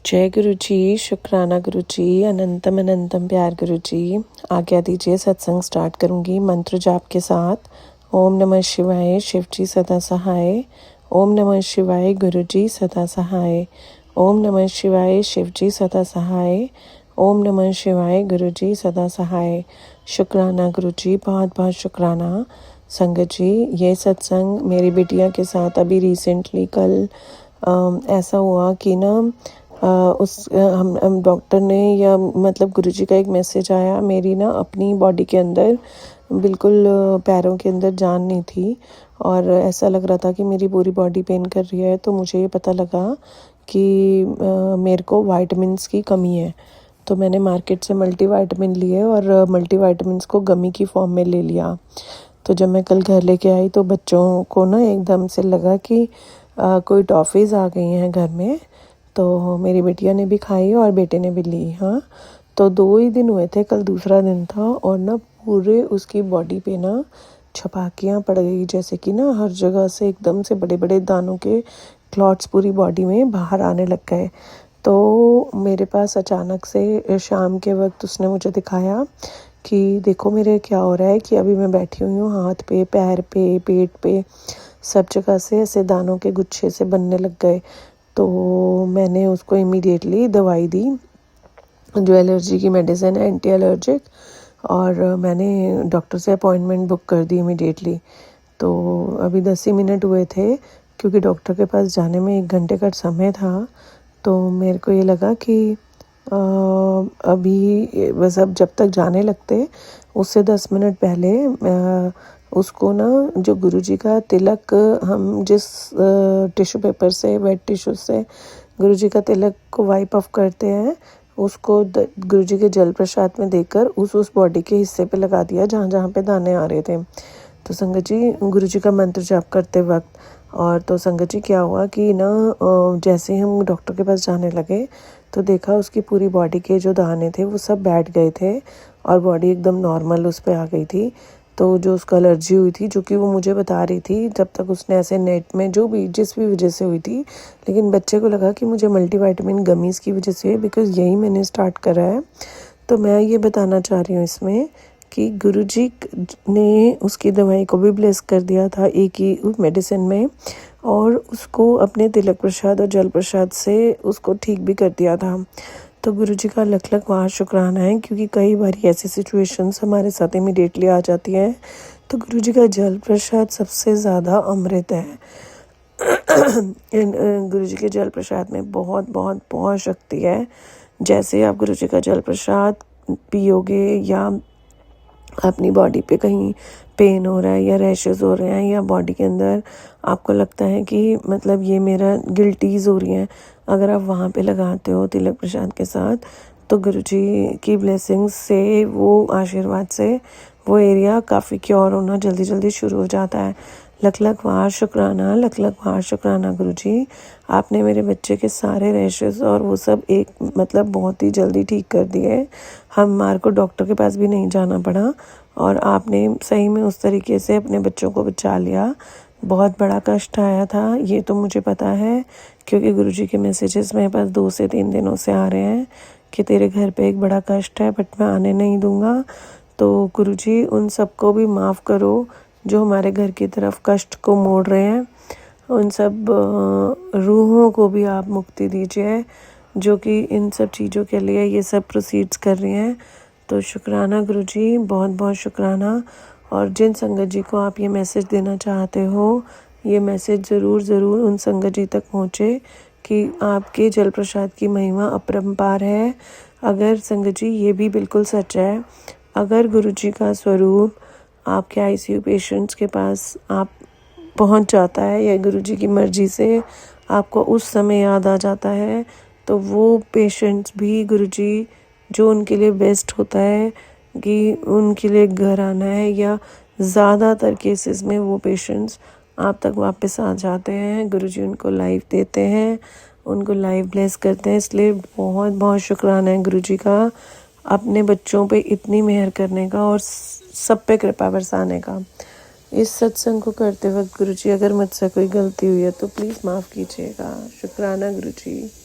जय गुरु जी, शुक्राना गुरु जी, अनंतम अनंतम प्यार गुरु जी। आज्ञा दीजिए, सत्संग स्टार्ट करूंगी मंत्र जाप के साथ। ओम नमः शिवाय, शिव जी सदा सहाय। ओम नमः शिवाय, गुरु जी सदा सहाय। ओम नमः शिवाय, शिव जी सदा सहाय। ओम नमः शिवाय, गुरु जी सदा सहाय। शुक्राना गुरु जी, बहुत बहुत शुक्राना। संगत जी, ये सत्संग मेरी बिटिया के साथ अभी रिसेंटली कल ऐसा हुआ कि ना हम डॉक्टर ने या मतलब गुरुजी का एक मैसेज आया। मेरी ना अपनी बॉडी के अंदर बिल्कुल पैरों के अंदर जान नहीं थी और ऐसा लग रहा था कि मेरी पूरी बॉडी पेन कर रही है। तो मुझे ये पता लगा कि मेरे को वाइटमिन्स की कमी है। तो मैंने मार्केट से मल्टीवाइटमिन लिए और मल्टीवाइटमिन्स को गमी की फॉर्म में ले लिया। तो जब मैं कल घर लेके आई तो बच्चों को ना एकदम से लगा कि कोई टॉफ़ीज़ आ गई हैं घर में। तो मेरी बेटिया ने भी खाई और बेटे ने भी ली। हाँ, तो 2 ही दिन हुए थे, कल दूसरा दिन था और ना पूरे उसकी बॉडी पे ना छपाकियाँ पड़ गई, जैसे कि ना हर जगह से एकदम से बड़े बड़े दानों के क्लॉट्स पूरी बॉडी में बाहर आने लग गए। तो मेरे पास अचानक से शाम के वक्त उसने मुझे दिखाया कि देखो मेरे क्या हो रहा है, कि अभी मैं बैठी हुई हूँ, हाथ पे, पैर पे, पेट पे, सब जगह से ऐसे दानों के गुच्छे से बनने लग गए। तो मैंने उसको इमीडिएटली दवाई दी, जो एलर्जी की मेडिसिन है, एंटी एलर्जिक, और मैंने डॉक्टर से अपॉइंटमेंट बुक कर दी इमीडिएटली। तो अभी 10 ही मिनट हुए थे, क्योंकि डॉक्टर के पास जाने में 1 घंटे का समय था। तो मेरे को ये लगा कि अभी बस अब जब तक जाने लगते उससे 10 मिनट पहले उसको ना जो गुरुजी का तिलक, हम जिस टिश्यू पेपर से, वेट टिश्यू से गुरुजी का तिलक को वाइप ऑफ करते हैं, उसको गुरुजी के जल प्रसाद में देकर उस बॉडी के हिस्से पे लगा दिया जहाँ जहाँ पे दाने आ रहे थे। तो संगत जी, गुरुजी का मंत्र जाप करते वक्त, और तो संगत जी क्या हुआ कि ना जैसे ही हम डॉक्टर के पास जाने लगे तो देखा उसकी पूरी बॉडी के जो दाने थे वो सब बैठ गए थे और बॉडी एकदम नॉर्मल उस पर आ गई थी। तो जो उसको एलर्जी हुई थी, जो कि वो मुझे बता रही थी जब तक उसने ऐसे नेट में जो भी जिस भी वजह से हुई थी, लेकिन बच्चे को लगा कि मुझे मल्टीवाइटामिन गमीज़ की वजह से, बिकॉज़ यही मैंने स्टार्ट करा है। तो मैं ये बताना चाह रही हूँ इसमें कि गुरुजी ने उसकी दवाई को भी ब्लेस कर दिया था एक ही मेडिसिन में, और उसको अपने तिलक प्रसाद और जल प्रसाद से उसको ठीक भी कर दिया था। तो गुरुजी का लख लख वहाँ शुक्राना है, क्योंकि कई बार ऐसी सिचुएशंस हमारे साथ इमीडिएटली आ जाती हैं। तो गुरुजी का जल प्रसाद सबसे ज़्यादा अमृत है। गुरुजी के जल प्रसाद में बहुत बहुत बहुत शक्ति है। जैसे आप गुरुजी का जल प्रसाद पियोगे या अपनी बॉडी पे कहीं पेन हो रहा है या रैशेस हो रहे हैं या बॉडी के अंदर आपको लगता है कि मतलब ये मेरा गिल्टीज़ हो रही हैं, अगर आप वहाँ पे लगाते हो तिलक प्रसाद के साथ, तो गुरुजी की ब्लेसिंग्स से, वो आशीर्वाद से वो एरिया काफ़ी क्योर होना जल्दी जल्दी शुरू हो जाता है। लख लख वार शुक्राना, लख लख वार शुक्राना गुरुजी। आपने मेरे बच्चे के सारे रैशेस और वो सब एक मतलब बहुत ही जल्दी ठीक कर दिए। हमारे को डॉक्टर के पास भी नहीं जाना पड़ा और आपने सही में उस तरीके से अपने बच्चों को बचा लिया। बहुत बड़ा कष्ट आया था, ये तो मुझे पता है, क्योंकि गुरुजी के मैसेजेस मेरे पास 2 से 3 दिनों से आ रहे हैं कि तेरे घर पे एक बड़ा कष्ट है, बट मैं आने नहीं दूंगा। तो गुरुजी उन सबको भी माफ़ करो जो हमारे घर की तरफ कष्ट को मोड़ रहे हैं। उन सब रूहों को भी आप मुक्ति दीजिए जो कि इन सब चीज़ों के लिए ये सब प्रोसीड्स कर रही हैं। तो शुक्राना गुरुजी, बहुत बहुत शुक्राना। और जिन संगत जी को आप ये मैसेज देना चाहते हो, ये मैसेज ज़रूर उन संगत जी तक पहुँचे कि आपके जल प्रसाद की महिमा अपरंपार है। अगर संगत जी ये भी बिल्कुल सच है, अगर गुरुजी का स्वरूप आपके आईसीयू पेशेंट्स के पास आप पहुंच जाता है या गुरुजी की मर्जी से आपको उस समय याद आ जाता है, तो वो पेशेंट्स भी गुरुजी जो उनके लिए बेस्ट होता है कि उनके लिए घर आना है, या ज़्यादातर केसेस में वो पेशेंट्स आप तक वापस आ जाते हैं। गुरुजी उनको लाइफ देते हैं, उनको लाइफ ब्लेस करते हैं। इसलिए बहुत बहुत शुक्राना है गुरुजी का अपने बच्चों पे इतनी मेहर करने का और सब पे कृपा बरसाने का। इस सत्संग को करते वक्त गुरुजी अगर मुझसे कोई गलती हुई है तो प्लीज़ माफ़ कीजिएगा। शुक्राना गुरुजी।